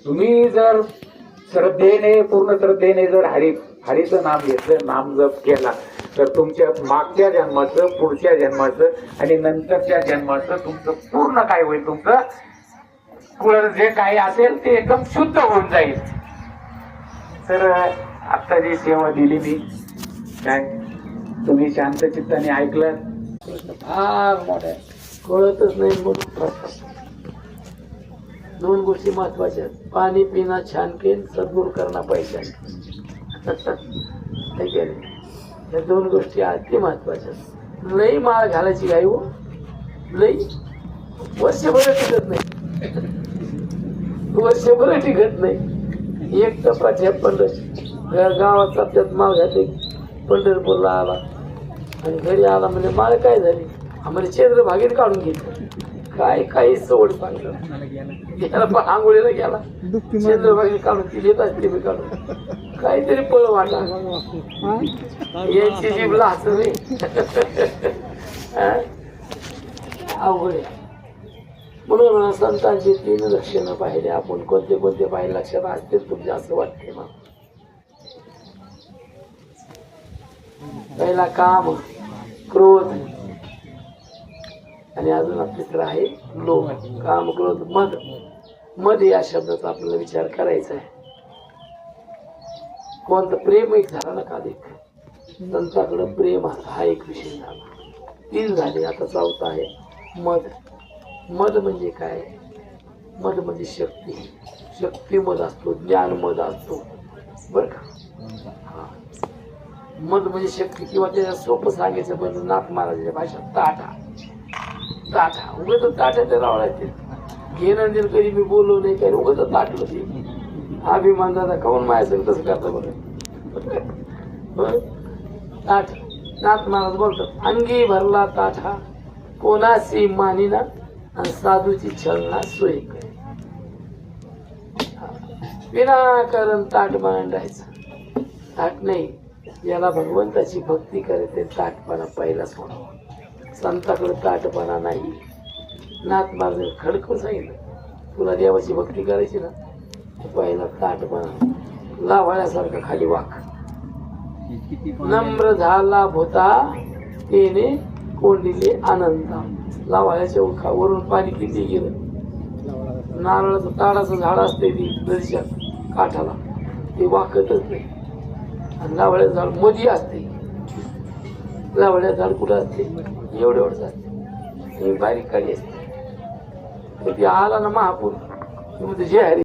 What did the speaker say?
तुम्ही जर श्रद्धेने पूर्ण श्रद्धेने जर हरीचं नाम घेतलं, नाम जप केला, तर तुमच्या मागच्या जन्माचं, पुढच्या जन्माचं आणि नंतरच्या जन्माचं तुमचं पूर्ण काय होईल, तुमचं कुळ जे काही असेल ते एकदम शुद्ध होऊन जाईल. तर आता जी सेवा दिली मी, काय तुम्ही शांत चित्ताने ऐकलं. प्रश्न फार मोठा आहे, कळतच नाही म्हणून. दोन गोष्टी महत्वाच्या आहेत, पाणी पिणं छानकेन, सद्गुरू करणं पैशाने. या दोन गोष्टी अति महत्वाच्या. लई माळ घालायची गाई हो, लई वर्षभर टिकत नाही, वर्षभर टिकत नाही. एक तपाच्या गावात त्यात माळ घातली, पंढरपूरला आला आणि घरी आला म्हणजे माळ काय झाली, आम्हाला चंद्रभागेत काढून घेतलं. काय काही सवड सांगलं, त्याला पण आंघोळीला गेला, चंद्रभागेत काढून ती येत असते मी काढून, काहीतरी पळ वाटा याची जीभ लाच नाही. अवघड आहे. म्हणून संतांची 3 लक्षणं पाहिले आपण, कोणते कोणते पाहिले लक्षात असतील तुमचे असं वाटते मग. पहिला काम, क्रोध, आणि अजून तिसरं आहे लोभ. काम, क्रोध, मद. मद या शब्दाचा आपल्याला विचार करायचा आहे. कोणतं प्रेम एक झाला ना का देख, संतांकडं प्रेम हा एक विषय झाला. 3 झाले, आता 4था आहे मद. मद म्हणजे काय? मद म्हणजे शक्ती. शक्ती मद असतो, ज्ञान मद असतो, बर का. हा, मद म्हणजे शक्ती, किंवा त्याच्या सोपं सांगायचं म्हणजे नाथ महाराजांच्या भाषेत ताठा. ताठा उगत ताठ्याच्या लावडायचे घेणं देणं कधी मी बोललो नाही, काही उगत ताटलं ते. अभिमान दादा काऊन माझ्या सगळं तसं करता बरं. ताठ. नाथ महाराज बोलतात, अंगी भरला ताठा, कोणाशी मानिना, आणि साधूची छलना सोय करे. विनाकारण ताट मांडायचं ताट नाही, याला भगवंताची भक्ती करायचे. ताटपणा पहिला सोडावा, संताकडे ताटपणा नाही. नाथ महाराज खडकून सांगितलं, तुला देवाची भक्ती करायची ना, पहिला ताटपणा, लावाळ्यासारखा खाली वाक. नम्र झाला भूता, तेने कोंडिले आनंदा. लावाळ्याच्या वरून पाणी किती गेलं, नारळाचं ताडाचं झाड असते ती नदीच्या काठाला, ते वाकतच नाही. आणि लावळ्याचं झाड मधी असते. लावळ्याचं झाड कुठं असते, एवढंच असते, बारीक काळी असते. ते आला ना महापूर, जे हरी